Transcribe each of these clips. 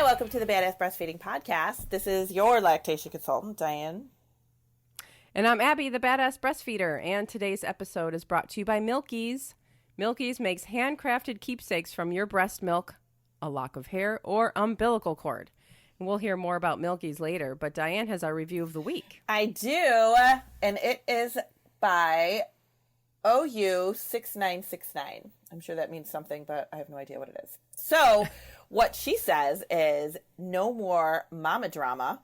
welcome to the Badass Breastfeeding Podcast. This is your lactation consultant, Diane. And I'm Abby, the Badass Breastfeeder, and today's episode is brought to you by Milky's. Milky's makes handcrafted keepsakes from your breast milk, a lock of hair, or umbilical cord. And we'll hear more about Milky's later, but Diane has our review of the week. I do, and it is by OU6969. I'm sure that means something, but I have no idea what it is. So what she says is, no more mama drama.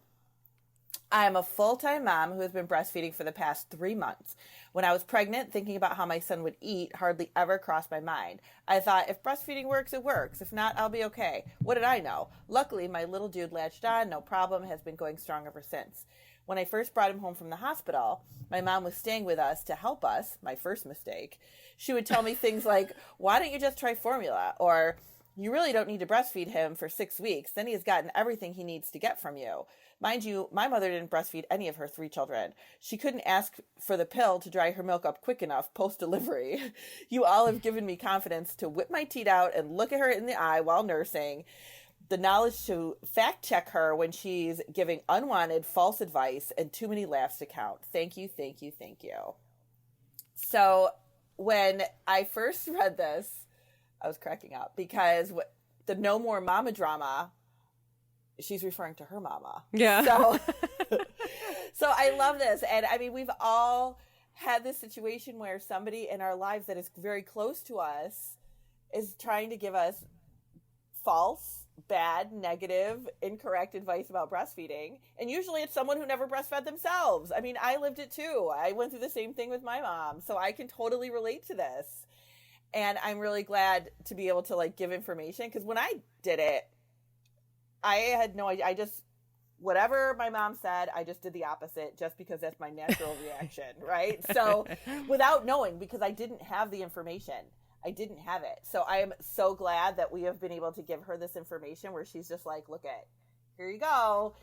I am a full-time mom who has been breastfeeding for the past 3 months. When I was pregnant, thinking about how my son would eat hardly ever crossed my mind. I thought, if breastfeeding works, it works. If not, I'll be okay. What did I know? Luckily, my little dude latched on, no problem, has been going strong ever since. When I first brought him home from the hospital, my mom was staying with us to help us, my first mistake. She would tell me things like, why don't you just try formula? Or, you really don't need to breastfeed him for 6 weeks. Then he has gotten everything he needs to get from you. Mind you, my mother didn't breastfeed any of her 3 children. She couldn't ask for the pill to dry her milk up quick enough post-delivery. You all have given me confidence to whip my teat out and look at her in the eye while nursing. The knowledge to fact check her when she's giving unwanted false advice, and too many laughs to count. Thank you, thank you, thank you. So when I first read this, I was cracking up because the no more mama drama, she's referring to her mama. Yeah. So I love this. And I mean, we've all had this situation where somebody in our lives that is very close to us is trying to give us false, bad, negative, incorrect advice about breastfeeding. And usually it's someone who never breastfed themselves. I mean, I lived it too. I went through the same thing with my mom. So I can totally relate to this. And I'm really glad to be able to like give information, because when I did it, I had no idea. I just, whatever my mom said, I just did the opposite just because that's my natural reaction, right? So without knowing, because I didn't have the information. I didn't have it. So I am so glad that we have been able to give her this information where she's just like, look at, here you go,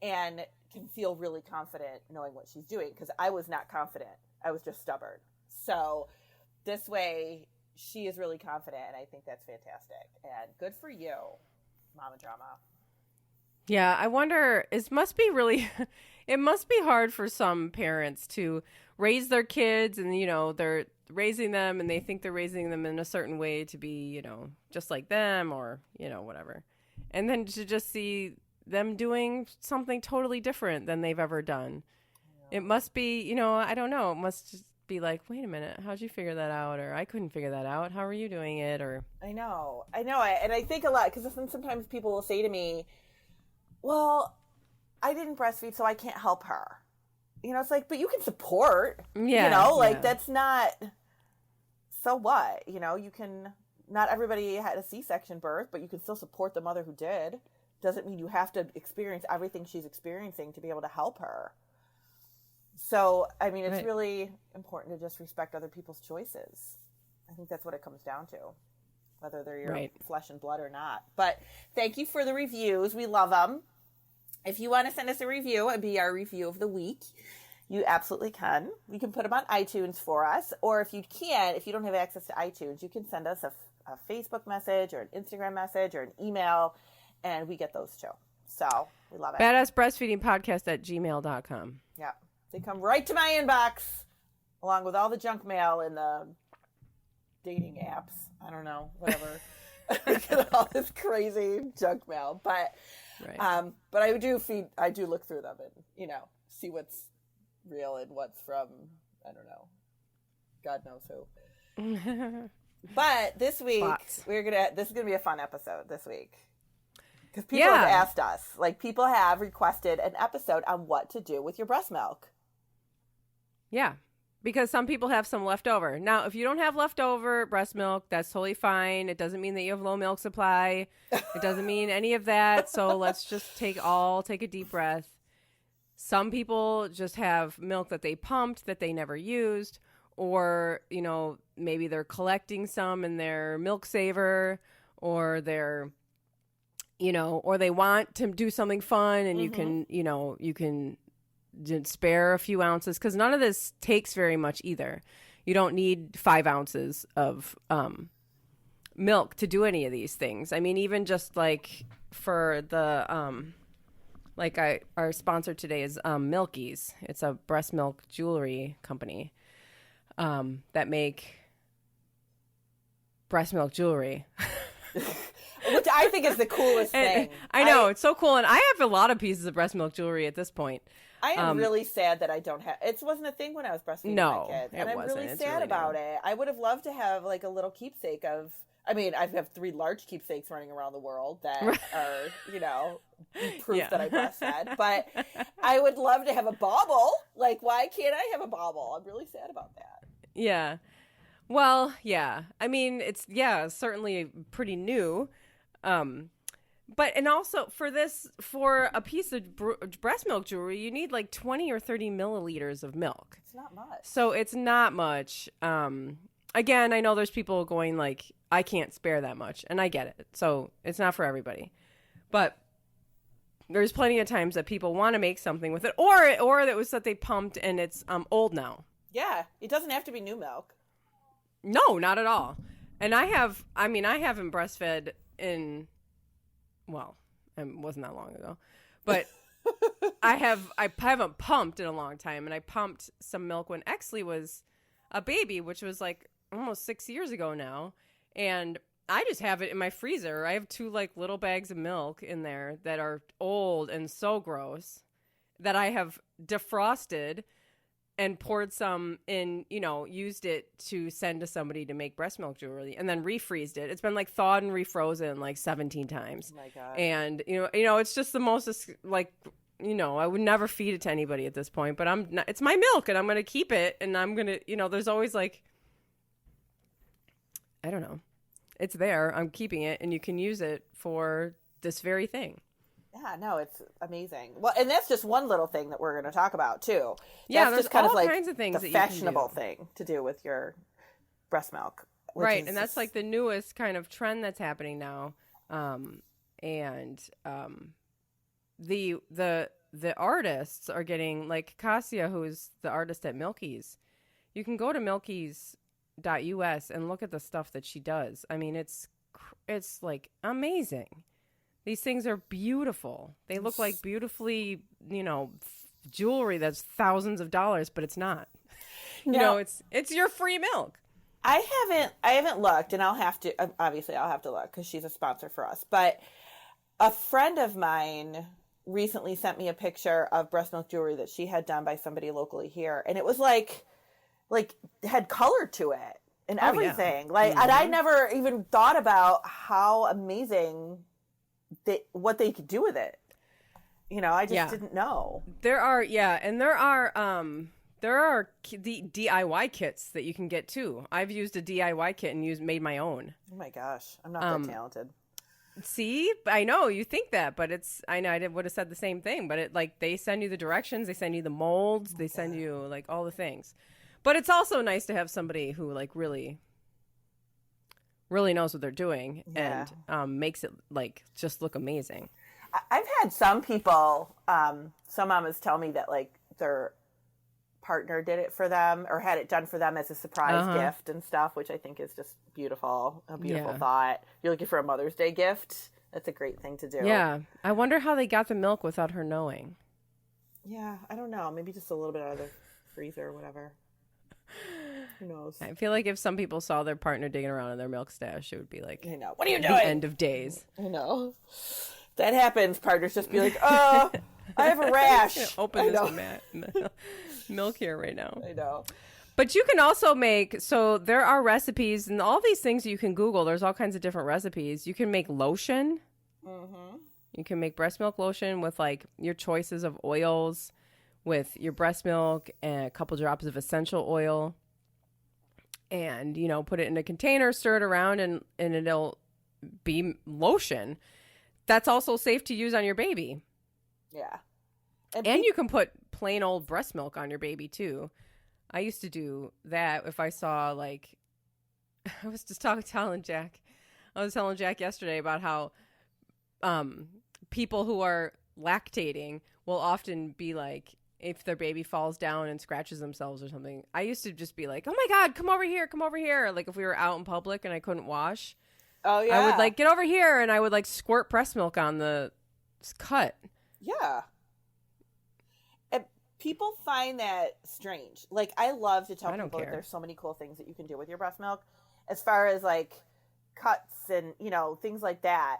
and can feel really confident knowing what she's doing, because I was not confident. I was just stubborn. So this way, she is really confident, and I think that's fantastic. And good for you, Mama Drama. Yeah, I wonder, it must be hard for some parents to raise their kids, and, you know, they're raising them and they think they're raising them in a certain way to be, you know, just like them, or, you know, whatever. And then to just see them doing something totally different than they've ever done. Yeah. It must be, you know, I don't know. It must just be like, wait a minute, how'd you figure that out? Or I couldn't figure that out. How are you doing it? Or I know. And I think a lot, because sometimes people will say to me, well, I didn't breastfeed, so I can't help her. You know, it's like, but you can support, you know, like that's not, so what? You know, you can, not everybody had a C-section birth, but you can still support the mother who did. Doesn't mean you have to experience everything she's experiencing to be able to help her. So, I mean, it's really important to just respect other people's choices. I think that's what it comes down to, whether they're your flesh and blood or not. But thank you for the reviews. We love them. If you want to send us a review and be our review of the week, you absolutely can. You can put them on iTunes for us. Or if you don't have access to iTunes, you can send us a Facebook message or an Instagram message or an email, and we get those too. So we love it. BadassBreastfeedingPodcast@gmail.com. Yeah. They come right to my inbox, along with all the junk mail and the dating apps. I don't know, whatever. All this crazy junk mail. But I do look through them and, you know, see what's real and what's from, I don't know, God knows who. But this week, this is going to be a fun episode this week. Because people have asked us, like, people have requested an episode on what to do with your breast milk. Yeah, because some people have some leftover. Now, if you don't have leftover breast milk, that's totally fine. It doesn't mean that you have low milk supply. It doesn't mean any of that. So let's just take a deep breath. Some people just have milk that they pumped that they never used, or, you know, maybe they're collecting some in their milk saver, or they're, you know, or they want to do something fun, and you can spare a few ounces, because none of this takes very much either. You don't need 5 ounces of milk to do any of these things. I mean, even just like for the our sponsor today is Milky's. It's a breast milk jewelry company that make breast milk jewelry. Which I think is the coolest thing. I know, it's so cool. And I have a lot of pieces of breast milk jewelry at this point. I am really sad that I don't have. It wasn't a thing when I was breastfeeding my kids, and I'm really sad about it. I would have loved to have like a little keepsake of. I mean, I have 3 large keepsakes running around the world that are, proof that I breastfed. But I would love to have a bauble. Like, why can't I have a bauble? I'm really sad about that. Yeah. Well, yeah. I mean, it's certainly pretty new. But and also for a piece of breast milk jewelry, you need like 20 or 30 milliliters of milk. It's not much. So it's not much. Again, I know there's people going like, I can't spare that much, and I get it. So it's not for everybody. But there's plenty of times that people want to make something with it, or that was that they pumped and it's old now. Yeah, it doesn't have to be new milk. No, not at all. And I haven't breastfed in, well, it wasn't that long ago, but I haven't pumped in a long time, and I pumped some milk when Exley was a baby, which was like almost 6 years ago now, and I just have it in my freezer. I have 2 like little bags of milk in there that are old and so gross that I have defrosted and poured some in, used it to send to somebody to make breast milk jewelry, and then refreezed it. It's been like thawed and refrozen like 17 times. Oh my God. And, it's just the most like, I would never feed it to anybody at this point, but it's my milk and I'm going to keep it. And I'm going to, there's always like, I don't know. It's there. I'm keeping it, and you can use it for this very thing. Yeah, no, it's amazing. Well, and that's just one little thing that we're going to talk about too. Yeah, that's there's all kinds of things the that fashionable you can do. thing to do with your breast milk, right? And that's like the newest kind of trend that's happening now. The artists are getting, like Cassia, who's the artist at Milky's. You can go to milkys.us and look at the stuff that she does. I mean, it's like amazing. These things are beautiful. They look like beautifully, jewelry that's thousands of dollars, but it's not. It's your free milk. I haven't looked, and I'll have to look because she's a sponsor for us. But a friend of mine recently sent me a picture of breast milk jewelry that she had done by somebody locally here, and it was like had color to it and everything. Yeah. Like, and I never even thought about how amazing what they could do with it. I just didn't know. There are the DIY kits that you can get too. I've used a DIY kit and made my own. Oh my gosh, I'm not that talented. See, I know you think that, but I know I would have said the same thing, but they send you the directions, they send you the molds, they send you like all the things. But it's also nice to have somebody who like really knows what they're doing and makes it like just look amazing. I've had some people, some mamas tell me that like their partner did it for them or had it done for them as a surprise gift and stuff, which I think is just beautiful. A beautiful thought. You're looking for a Mother's Day gift. That's a great thing to do. Yeah. I wonder how they got the milk without her knowing. Yeah. I don't know. Maybe just a little bit out of the freezer or whatever. Who knows? I feel like if some people saw their partner digging around in their milk stash, it would be like, what are you doing? The end of days. I know. That happens. Partners just be like, I have a rash. Open this milk here right now. I know. But you can also so there are recipes and all these things you can Google. There's all kinds of different recipes. You can make lotion. Mm-hmm. You can make breast milk lotion with like your choices of oils, with your breast milk and a couple drops of essential oil, and put it in a container, stir it around, and it'll be lotion. That's also safe to use on your baby. Yeah. And you can put plain old breast milk on your baby too. I used to do that if I saw like, I was telling Jack yesterday about how people who are lactating will often be like, if their baby falls down and scratches themselves or something, I used to just be like, oh my God, come over here. Like if we were out in public and I couldn't wash, Oh, yeah. I would like get over here and I would like squirt breast milk on the cut. Yeah. And people find that strange. Like, I love to tell I don't people that care. there's so many cool things that you can do with your breast milk as far as like cuts and, you know, things like that.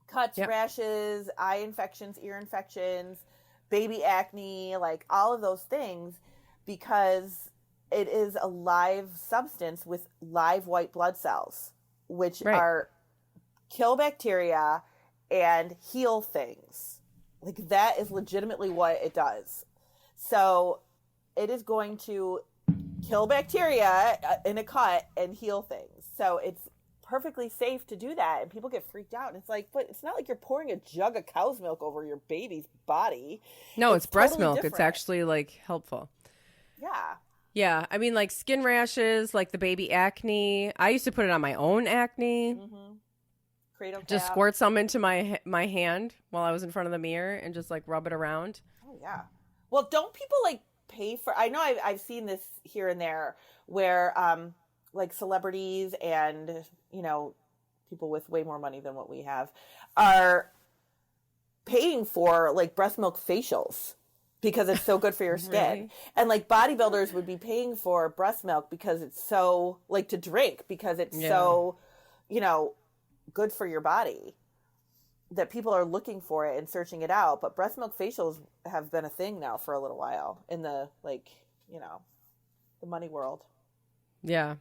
Cuts, Yep. rashes, eye infections, ear infections, baby acne, like all of those things, because it is a live substance with live white blood cells, which Right. are kill bacteria and heal things. Like, that is legitimately what it does. So it is going to kill bacteria in a cut and heal things. So it's perfectly safe to do that, and people get freaked out, and it's like, but it's not like you're pouring a jug of cow's milk over your baby's body. No, it's breast totally milk. It's different. actually like helpful. Yeah. Yeah, I mean, like skin rashes, like the baby acne. I used to put it on my own acne. Mm-hmm. Kratom Just tap. squirt some into my hand while I was in front of the mirror and just like rub it around. Oh, yeah. Well, don't people like pay for, I know I've seen this here and there where like celebrities and, you know, people with way more money than what we have are paying for like breast milk facials because it's so good for your skin. Really? And like bodybuilders would be paying for breast milk because it's so, like, to drink because it's so, you know, good for your body, that people are looking for it and searching it out. But breast milk facials have been a thing now for a little while in the, like, you know, the money world. Yeah.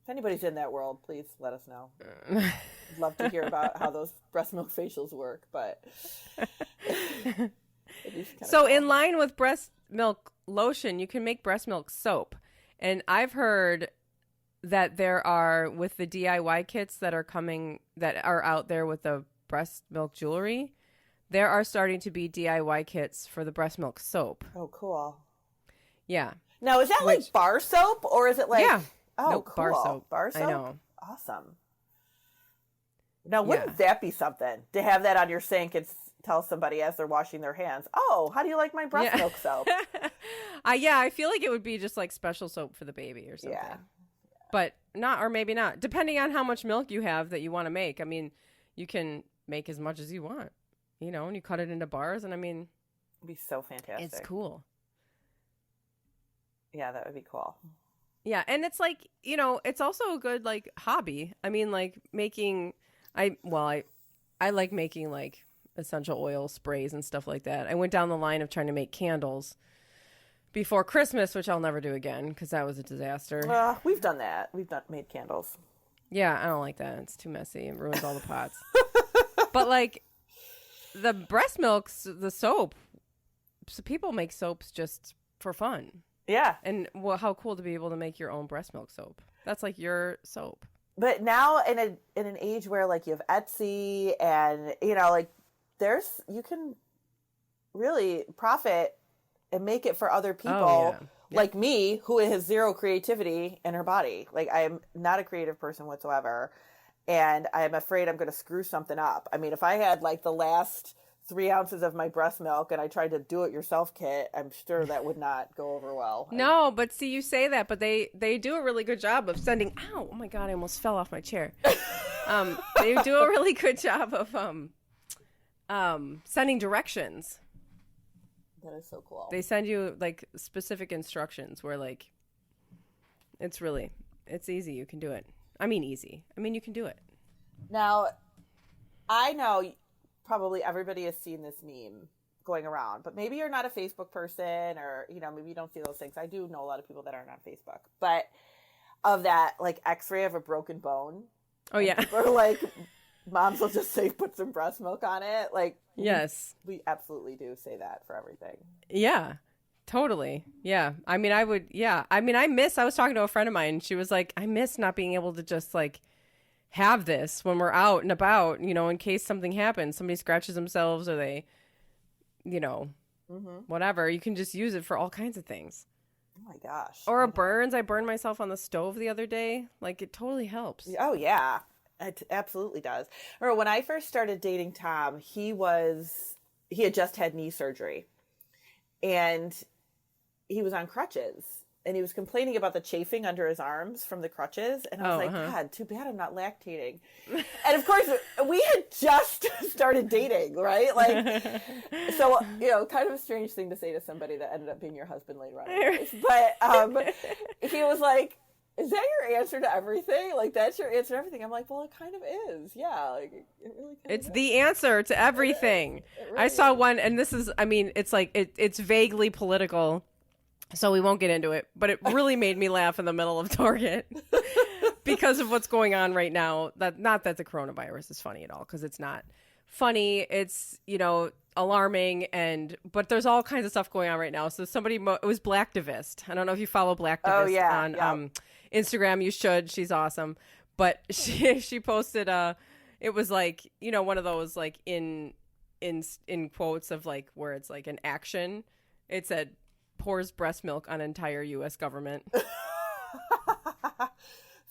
If anybody's in that world, please let us know. I'd love to hear about how those breast milk facials work, but So in line with breast milk lotion, you can make breast milk soap. And I've heard that there are, with the DIY kits that are coming, that are out there with the breast milk jewelry, there are starting to be DIY kits for the breast milk soap. Oh, cool. Yeah. Now, is that like bar soap, or is it like... Yeah. Oh, Nope, cool. bar soap. Bar soap? I know. Awesome. Now, wouldn't that be something to have that on your sink and tell somebody as they're washing their hands, oh, how do you like my breast milk soap? Yeah, I feel like it would be just like special soap for the baby or something. Yeah. But not, or maybe not, depending on how much milk you have that you want to make. I mean, you can make as much as you want, you know, and you cut it into bars. And I mean, It'd be so fantastic. it's cool. Yeah, that would be cool. Yeah. And it's like, you know, it's also a good like hobby. I mean, like making, I like making like essential oil sprays and stuff like that. I went down the line of trying to make candles before Christmas, which I'll never do again because that was a disaster. We've done that. We've made candles. Yeah, I don't like that. It's too messy. It ruins all the pots. But like the breast milks, the soap, so people make soaps just for fun. Yeah. And well, how cool to be able to make your own breast milk soap. That's like your soap. But now in an age where like you have Etsy and, you know, like you can really profit and make it for other people like me, who has zero creativity in her body. Like, I am not a creative person whatsoever. And I'm afraid I'm going to screw something up. I mean, if I had like the last 3 ounces of my breast milk and I tried to do it yourself kit, I'm sure that would not go over well. No, but see, you say that, but they do a really good job of sending, oh my God, I almost fell off my chair. They do a really good job of sending directions. That is so cool. They send you like specific instructions where like it's easy. You can do it. I mean, easy. I mean, you can do it. Now, I know probably everybody has seen this meme going around, but maybe you're not a Facebook person, or, you know, maybe you don't see those things. I do know a lot of people that aren't on Facebook, but of that like X-ray of a broken bone. Oh yeah. Or like moms will just say put some breast milk on it. Like, yes, we absolutely do say that for everything. Yeah, totally. Yeah. I mean, I was talking to a friend of mine and she was like, I miss not being able to just like have this when we're out and about, you know, in case something happens, somebody scratches themselves or they, you know, whatever, you can just use it for all kinds of things. Oh my gosh. Or burns. I burned myself on the stove the other day. Like, it totally helps. Oh yeah. It absolutely does. Or when I first started dating Tom, he had just had knee surgery and he was on crutches, and he was complaining about the chafing under his arms from the crutches. And I was like, God, too bad I'm not lactating. And of course, we had just started dating, right? Like, so, you know, kind of a strange thing to say to somebody that ended up being your husband later on in life. But he was like, is that your answer to everything? Like, that's your answer to everything? I'm like, well, it kind of is. Yeah. Like, it really it's is. the answer to everything. Really I saw one, and this is, I mean, it's like, it's vaguely political, so we won't get into it, but it really made me laugh in the middle of Target because of what's going on right now. Not that the coronavirus is funny at all, because it's not funny. It's, you know, alarming, but there's all kinds of stuff going on right now. So it was Blacktivist. I don't know if you follow Blacktivist on Instagram. You should. She's awesome. But she posted it was like, you know, one of those like in quotes of like where it's like an action. It said, pours breast milk on entire U.S. government.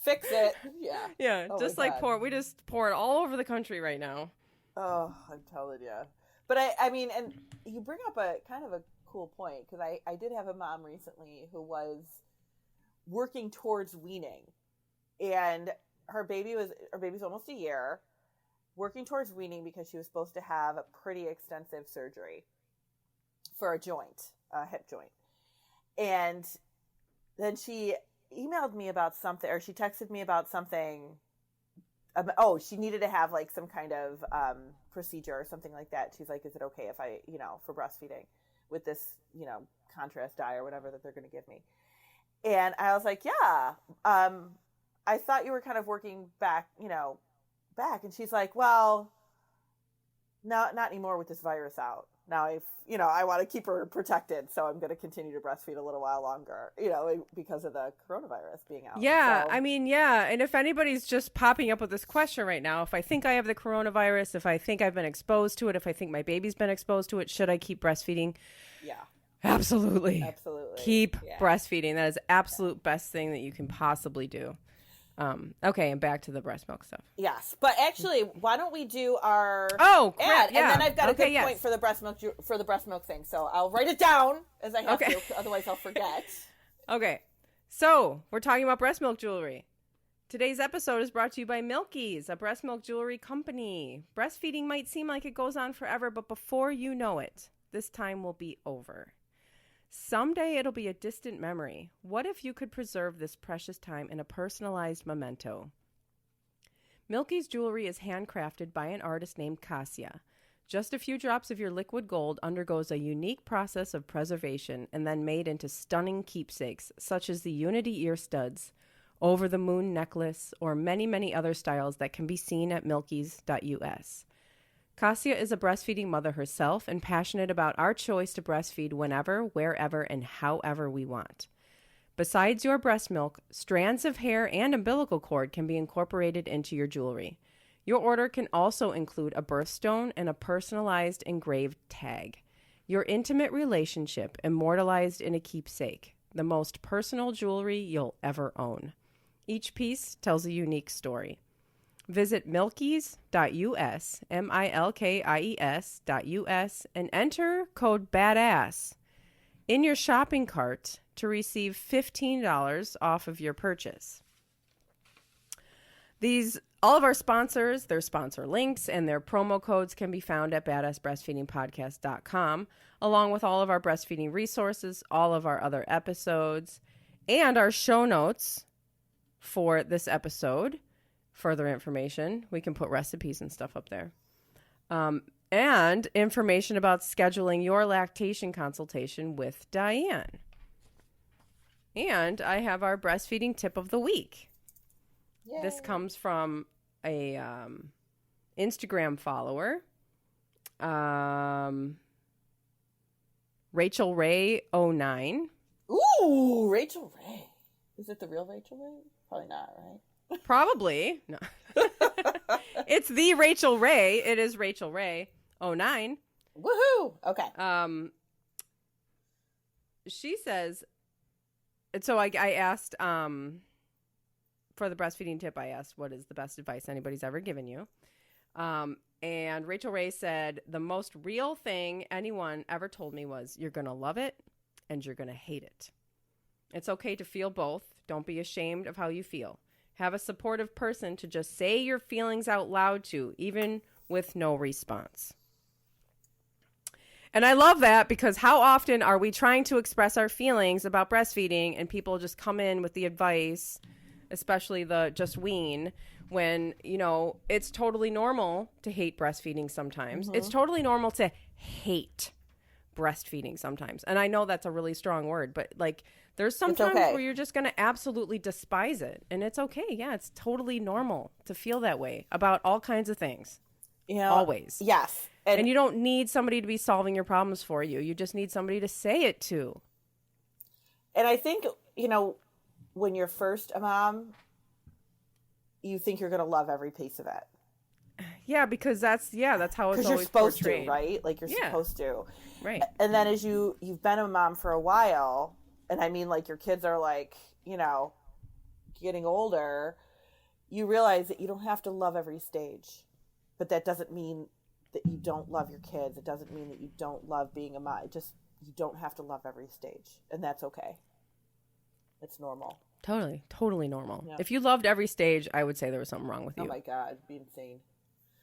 Fix it. Yeah. Yeah. Just like we just pour it all over the country right now. Oh, I'm telling you. But I mean, and you bring up a kind of a cool point, because I did have a mom recently who was working towards weaning, and her baby's almost a year, working towards weaning because she was supposed to have a pretty extensive surgery for a joint, a hip joint. And then she emailed me about something, or she texted me about something. She needed to have like some kind of procedure or something like that. She's like, is it okay if I, you know, for breastfeeding with this, you know, contrast dye or whatever that they're going to give me? And I was like, yeah, I thought you were kind of working back. And she's like, well, no, not anymore with this virus out. Now I want to keep her protected, so I'm going to continue to breastfeed a little while longer, you know, because of the coronavirus being out. Yeah, so. I mean, yeah. And if anybody's just popping up with this question right now, if I think I have the coronavirus, if I think I've been exposed to it, if I think my baby's been exposed to it, should I keep breastfeeding? Yeah. Absolutely. Keep yeah. breastfeeding. That is the absolute best thing that you can possibly do. Okay, and back to the breast milk stuff. Yes, but actually, why don't we do our ad? Yeah. And then I've got a good point for the breast milk thing. So I'll write it down as I have to, otherwise I'll forget. Okay, so we're talking about breast milk jewelry. Today's episode is brought to you by Milky's, a breast milk jewelry company. Breastfeeding might seem like it goes on forever, but before you know it, this time will be over. Someday it'll be a distant memory. What if you could preserve this precious time in a personalized memento? Milky's jewelry is handcrafted by an artist named Cassia. Just a few drops of your liquid gold undergoes a unique process of preservation and then made into stunning keepsakes, such as the Unity ear studs, over-the-moon necklace, or many, many other styles that can be seen at milkys.us. Cassia is a breastfeeding mother herself and passionate about our choice to breastfeed whenever, wherever, and however we want. Besides your breast milk, strands of hair and umbilical cord can be incorporated into your jewelry. Your order can also include a birthstone and a personalized engraved tag. Your intimate relationship immortalized in a keepsake, the most personal jewelry you'll ever own. Each piece tells a unique story. Visit milkies.us, milkies.us, and enter code BADASS in your shopping cart to receive $15 off of your purchase. All of our sponsors, their sponsor links, and their promo codes can be found at badassbreastfeedingpodcast.com, along with all of our breastfeeding resources, all of our other episodes, and our show notes for this episode. Further information, we can put recipes and stuff up there. And information about scheduling your lactation consultation with Diane. And I have our breastfeeding tip of the week. Yay. This comes from a Instagram follower, Rachel Ray 09. Ooh, Rachel Ray. Is it the real Rachel Ray? Probably not, right? Probably. No. It's the Rachel Ray. It is Rachel Ray 09. Woohoo! Okay. She says, so I asked, for the breastfeeding tip, I asked, what is the best advice anybody's ever given you? And Rachel Ray said, the most real thing anyone ever told me was, you're going to love it and you're going to hate it. It's okay to feel both. Don't be ashamed of how you feel. Have a supportive person to just say your feelings out loud to, even with no response. And I love that, because how often are we trying to express our feelings about breastfeeding and people just come in with the advice, especially the just wean, when, it's totally normal to hate breastfeeding sometimes. Mm-hmm. It's totally normal to hate breastfeeding sometimes. And I know that's a really strong word, but like there's sometimes where you're just going to absolutely despise it. And it's okay. Yeah, it's totally normal to feel that way about all kinds of things. Always. Yes. And you don't need somebody to be solving your problems for you. You just need somebody to say it to. And I think, when you're first a mom, you think you're going to love every piece of it. Yeah, because that's how it's always you're supposed portrayed. To, right? Like you're supposed to. Right. And then as you've been a mom for a while, and I mean like your kids are like, getting older, you realize that you don't have to love every stage. But that doesn't mean that you don't love your kids. It doesn't mean that you don't love being a mom. You don't have to love every stage, and that's okay. It's normal. Totally normal. Yeah. If you loved every stage, I would say there was something wrong with you. Oh my God, it'd be insane.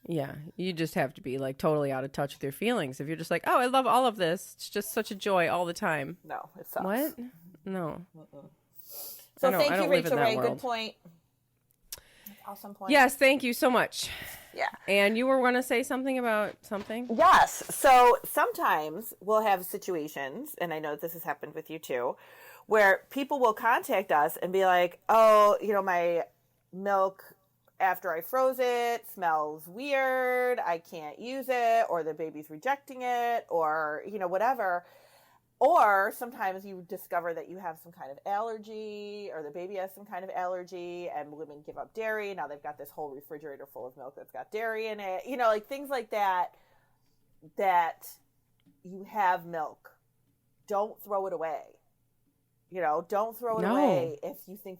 Yeah, you just have to be like totally out of touch with your feelings. If you're just like, oh, I love all of this, it's just such a joy all the time. No, it sucks. What? No. So thank you, Rachel Ray. Good point. Awesome point. Yes, thank you so much. Yeah. And you were going to say something about something? Yes. So sometimes we'll have situations, and I know this has happened with you too, where people will contact us and be like, oh, my milk after I froze it smells weird. I can't use it, or the baby's rejecting it, or, whatever. Or sometimes you discover that you have some kind of allergy, or the baby has some kind of allergy, and women give up dairy. Now they've got this whole refrigerator full of milk that's got dairy in it. Like things like that you have milk. Don't throw it away. Don't throw it away if you think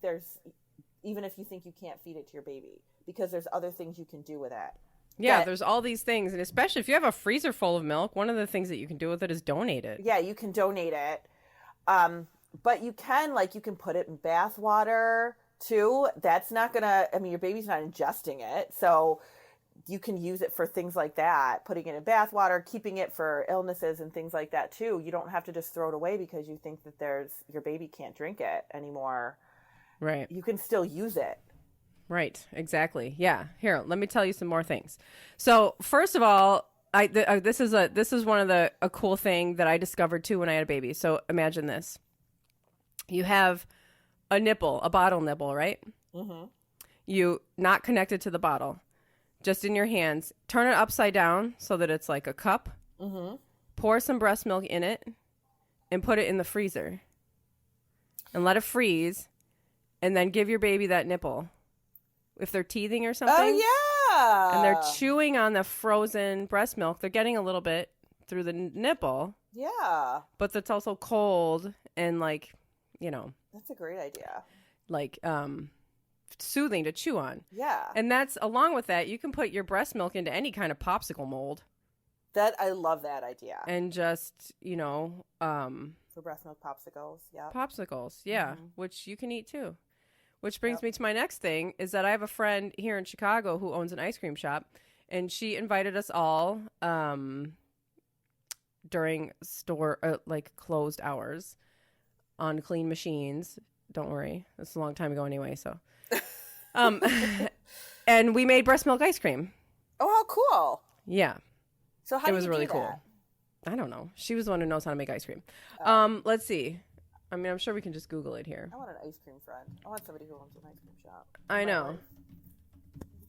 even if you think you can't feed it to your baby, because there's other things you can do with it. Yeah, there's all these things, and especially if you have a freezer full of milk, one of the things that you can do with it is donate it. Yeah, you can donate it. But you can put it in bath water too. That's not gonna, your baby's not ingesting it. So you can use it for things like that, putting it in bath water, keeping it for illnesses and things like that too. You don't have to just throw it away because you think that your baby can't drink it anymore. Right. You can still use it. Right, exactly. Yeah. Here, let me tell you some more things. So, first of all, this is one of a cool thing that I discovered too when I had a baby. So, imagine this: you have a bottle nipple, right? Mm-hmm. You not connected to the bottle, just in your hands. Turn it upside down so that it's like a cup. Mm-hmm. Pour some breast milk in it, and put it in the freezer, and let it freeze, and then give your baby that nipple. If they're teething or something. Oh, yeah. And they're chewing on the frozen breast milk, they're getting a little bit through the nipple. Yeah. But that's also cold and That's a great idea. Soothing to chew on. Yeah. And along with that, you can put your breast milk into any kind of popsicle mold. I love that idea. And just, for breast milk popsicles. Yeah. Popsicles, yeah. Mm-hmm. Which you can eat too. Which brings me to my next thing, is that I have a friend here in Chicago who owns an ice cream shop, and she invited us all during closed hours on clean machines. Don't worry, it's a long time ago anyway. So, and we made breast milk ice cream. Oh, how cool! Yeah, so how it did was you really do cool. that? I don't know. She was the one who knows how to make ice cream. Let's see. I'm sure we can just Google it here. I want an ice cream friend. I want somebody who owns an ice cream shop. I know.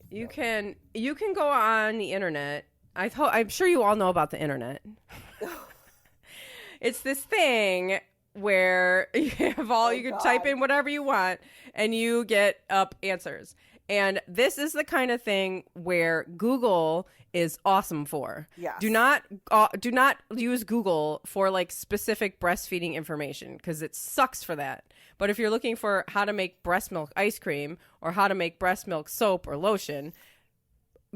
You can go on the internet. I'm sure you all know about the internet. It's this thing where you can type in whatever you want and you get up answers. And this is the kind of thing where Google is awesome for. Yes. Do not use Google for specific breastfeeding information, because it sucks for that. But if you're looking for how to make breast milk ice cream or how to make breast milk soap or lotion,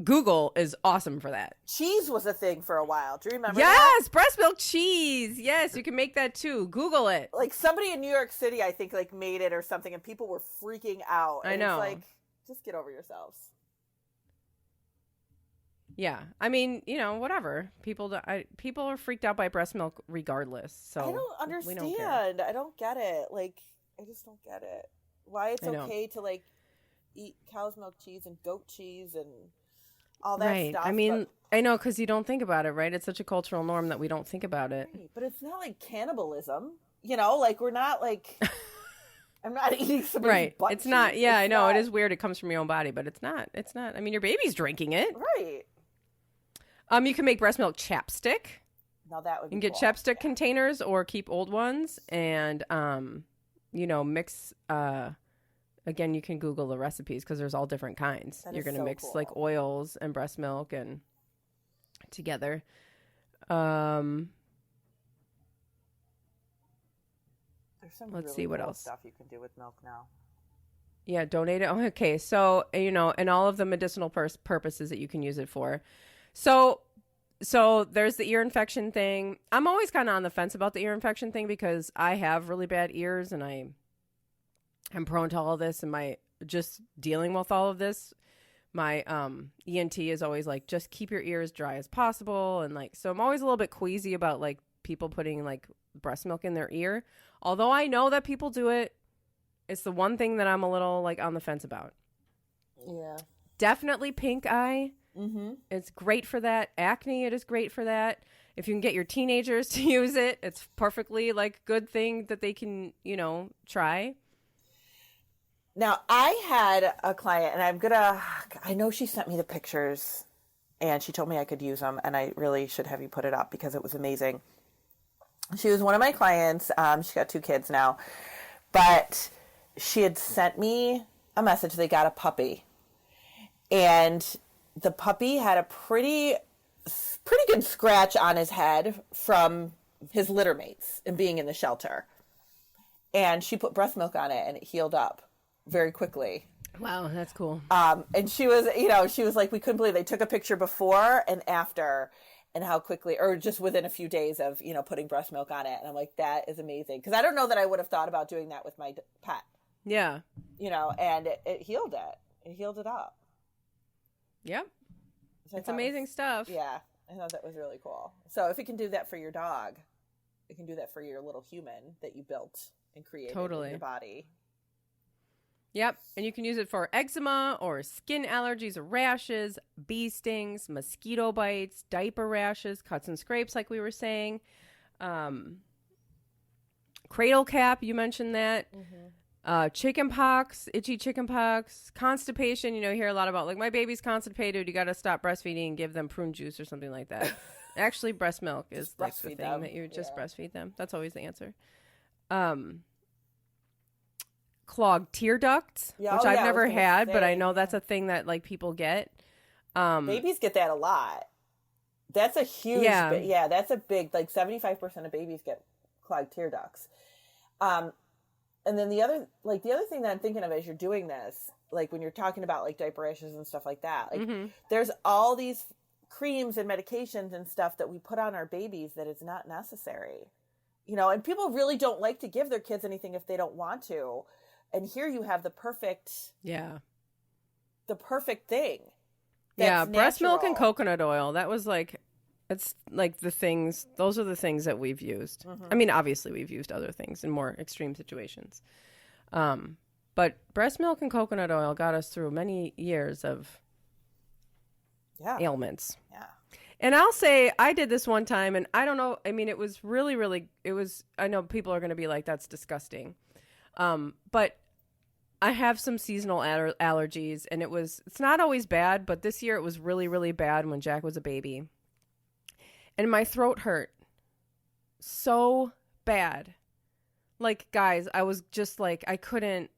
Google is awesome for that. Cheese was a thing for a while. Do you remember Yes, breast milk cheese. Yes, you can make that too. Google it. Like somebody in New York City, I think, like made it or something, and people were freaking out. And I know. It's like, just get over yourselves. Yeah, I mean, whatever. People are freaked out by breast milk regardless. So I don't understand. We don't care. I don't get it. Like, I just don't get it. Why it's okay to like eat cow's milk cheese and goat cheese and all that stuff. I mean, I know, because you don't think about it, right? It's such a cultural norm that we don't think about it. Right. But it's not like cannibalism, like we're not like, I'm not eating somebody's butt It's not, cheeks. I know, it is weird. It comes from your own body, but it's not, I mean, your baby's drinking it. Right. You can make breast milk chapstick. Now that would be You can get chapstick containers or keep old ones and, mix, again, you can Google the recipes because there's all different kinds. You're going to mix like oils and breast milk and together. There's some Let's really see what cool else stuff you can do with milk now. Yeah, donate it. Oh, okay, so and all of the medicinal purposes that you can use it for. So there's the ear infection thing. I'm always kind of on the fence about the ear infection thing because I have really bad ears and I'm prone to all of this, and my just dealing with all of this, my ENT is always like, just keep your ears dry as possible, and like, so I'm always a little bit queasy about like people putting like breast milk in their ear. Although I know that people do it, it's the one thing that I'm a little like on the fence about. Yeah, definitely pink eye. Mm-hmm. It's great for that. Acne, it is great for that. If you can get your teenagers to use it, it's perfectly like good thing that they can try. Now, I had a client, and I know she sent me the pictures, and she told me I could use them, and I really should have you put it up because it was amazing. She was one of my clients. She got 2 kids now, but she had sent me a message. They got a puppy, and the puppy had a pretty good scratch on his head from his litter mates and being in the shelter. And she put breast milk on it, and it healed up very quickly. Wow, that's cool. And she was like, we couldn't believe they took a picture before and after and how quickly, or just within a few days of, putting breast milk on it. And I'm like, that is amazing. Because I don't know that I would have thought about doing that with my pet. Yeah. And it healed it. It healed it up. Yep. So it's amazing stuff. Yeah. I thought that was really cool. So if it can do that for your dog, it can do that for your little human that you built and created in your body. Yep. And you can use it for eczema or skin allergies or rashes, bee stings, mosquito bites, diaper rashes, cuts and scrapes, like we were saying. Cradle cap, you mentioned that. Mm-hmm. Chicken pox, itchy chicken pox, constipation. You hear a lot about like, my baby's constipated. You got to stop breastfeeding and give them prune juice or something like that. Actually, breast milk is like the thing that you just breastfeed them. That's always the answer. Clogged tear ducts, which I've never had, but I know that's a thing that like people get. Babies get that a lot. That's a huge, that's a big, like 75% of babies get clogged tear ducts. And then the other thing that I'm thinking of as you're doing this, like when you're talking about like diaper rashes and stuff like that, like there's all these creams and medications and stuff that we put on our babies that is not necessary, and people really don't like to give their kids anything if they don't want to. And here you have the perfect thing. Yeah, breast milk and coconut oil. That was like, it's like the things, those are the things that we've used. Mm-hmm. I mean, obviously we've used other things in more extreme situations. But breast milk and coconut oil got us through many years of ailments. Yeah. And I'll say I did this one time, and I don't know, I mean, it was really, really, I know people are going to be like, that's disgusting. But I have some seasonal allergies, and it's not always bad, but this year it was really, really bad when Jack was a baby. And my throat hurt so bad. Like, guys, I was just like, I couldn't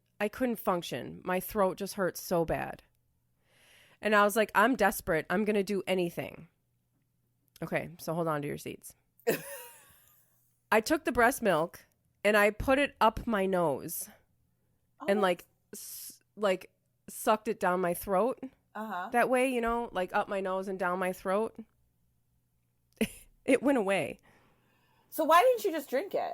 function. My throat just hurt so bad. And I was like, I'm desperate. I'm going to do anything. Okay, so hold on to your seats. I took the breast milk and I put it up my nose and like sucked it down my throat. that way, you know, like up my nose and down my throat. It went away. So why didn't you just drink it?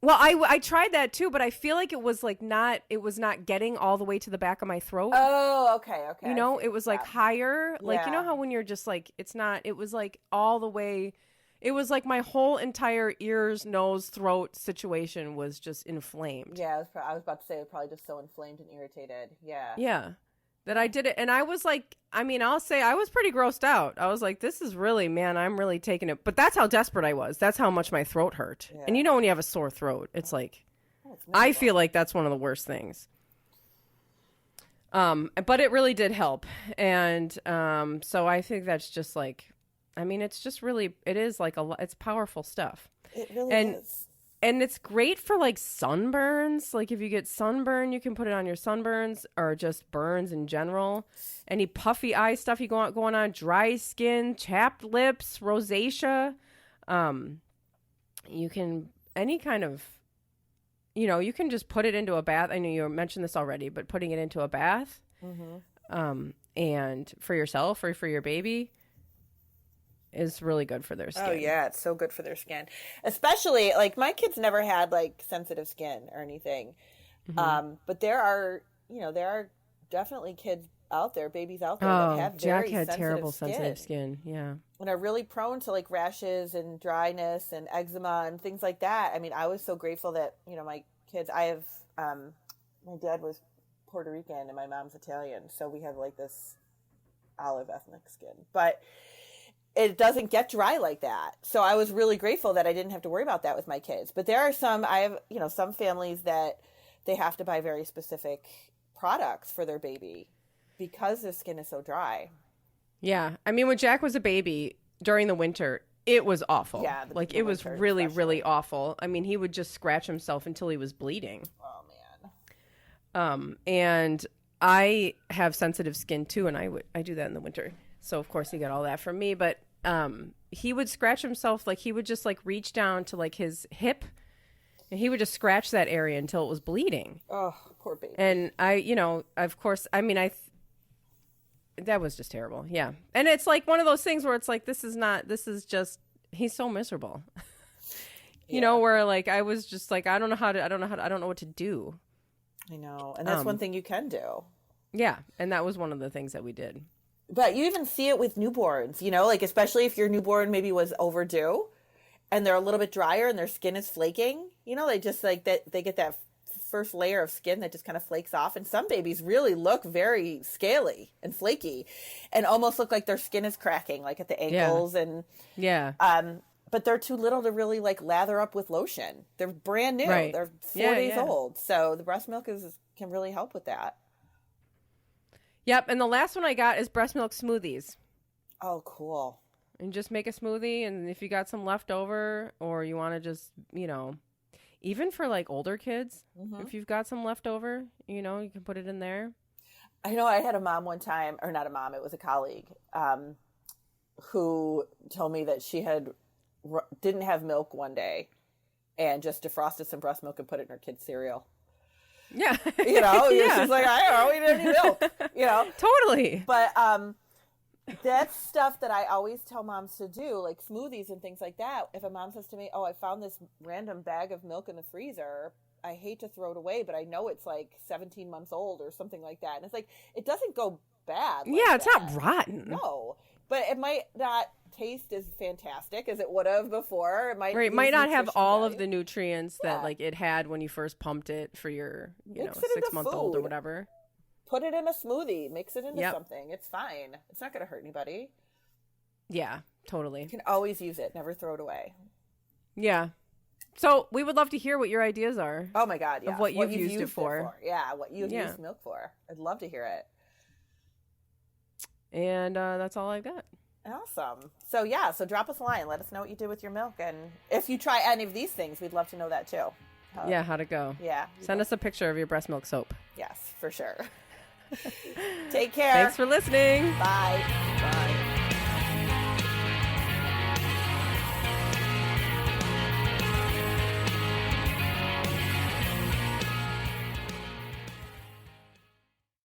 Well, I tried that too, but I feel like it was not getting all the way to the back of my throat. Oh, okay. You know, it was like higher. Like, you know Yeah. how when you're just like, it was like all the way. It was like my whole entire ears, nose, throat situation was just inflamed. Yeah, I was about to say it was probably just so inflamed and irritated. Yeah. Yeah. That I did it. And I was like, I mean, I'll say I was pretty grossed out. I was like, this is really, man, I'm really taking it. But that's how desperate I was. That's how much my throat hurt. Yeah. And you know, when you have a sore throat, it's like, It's I feel like that's one of the worst things. But it really did help. And so I think that's just like, I mean, it's just really, it is like it's powerful stuff. It really is. And it's great for like sunburns. Like if you get sunburn, you can put it on your sunburns or just burns in general. Any puffy eye stuff you going on, dry skin, chapped lips, rosacea. You can, any kind of, you know, you can just put it into a bath. I know you mentioned this already, but putting it into a bath, and for yourself or for your baby is really good for their skin. Oh yeah, it's so good for their skin. Especially like my kids never had like sensitive skin or anything. But there are definitely kids out there, babies out there that have Jack very had terrible skin. sensitive skin. Yeah. And are really prone to like rashes and dryness and eczema and things like that. I mean, I was so grateful that, you know, my kids, I have, my dad was Puerto Rican and my mom's Italian. So we have like this olive ethnic skin, but it doesn't get dry like that. So I was really grateful that I didn't have to worry about that with my kids. But there are some families that they have to buy very specific products for their baby because their skin is so dry. Yeah. I mean, when Jack was a baby during the winter, it was awful. Yeah. Like it was really, really awful. I mean, he would just scratch himself until he was bleeding. Oh man. And I have sensitive skin too. And I do that in the winter. So of course he got all that from me, but he would scratch himself. Like he would just like reach down to like his hip and he would just scratch that area until it was bleeding. Oh, poor baby. And of course, I mean, that was just terrible. Yeah. And it's like one of those things where it's like, this is just, he's so miserable, you know, where like, I was just like, I don't know what to do. I know. And that's one thing you can do. Yeah. And that was one of the things that we did. But you even see it with newborns, you know, like especially if your newborn maybe was overdue and they're a little bit drier and their skin is flaking, you know, they just like that, they get that first layer of skin that just kind of flakes off. And some babies really look very scaly and flaky and almost look like their skin is cracking, like at the ankles. Yeah. But they're too little to really like lather up with lotion. They're brand new. Right. They're 4 days old. So the breast milk can really help with that. Yep, and the last one I got is breast milk smoothies. Oh, cool. And just make a smoothie, and if you got some left over, or you want to just, you know, even for like older kids, if you've got some left over, you know, you can put it in there. I know I had a mom one time, or not a mom, it was a colleague, who told me that she didn't have milk one day and just defrosted some breast milk and put it in her kid's cereal. Yeah. You know, Yeah. she's like, I don't know, we didn't need milk, you know. Totally. But that's stuff that I always tell moms to do, like smoothies and things like that. If a mom says to me, oh, I found this random bag of milk in the freezer, I hate to throw it away, but I know it's like 17 months old or something like that. And it's like, it doesn't go bad. Like yeah, it's that. not rotten. No, but it might not taste as fantastic as it would have before. It might, might not have all of the nutrients that like it had when you first pumped it for your, Mix 6-month-old or whatever. Put it in a smoothie, mix it into something. It's fine. It's not going to hurt anybody. Yeah, totally. You can always use it. Never throw it away. Yeah. So we would love to hear what your ideas are. Oh my God, yeah. Of what you've used it for. Yeah, what you've used milk for. I'd love to hear it. And that's all I got. Awesome. So drop us a line. Let us know what you did with your milk. And if you try any of these things, we'd love to know that too. How'd it go? Yeah. Send us a picture of your breast milk soap. Yes, for sure. Take care. Thanks for listening. Bye. Bye.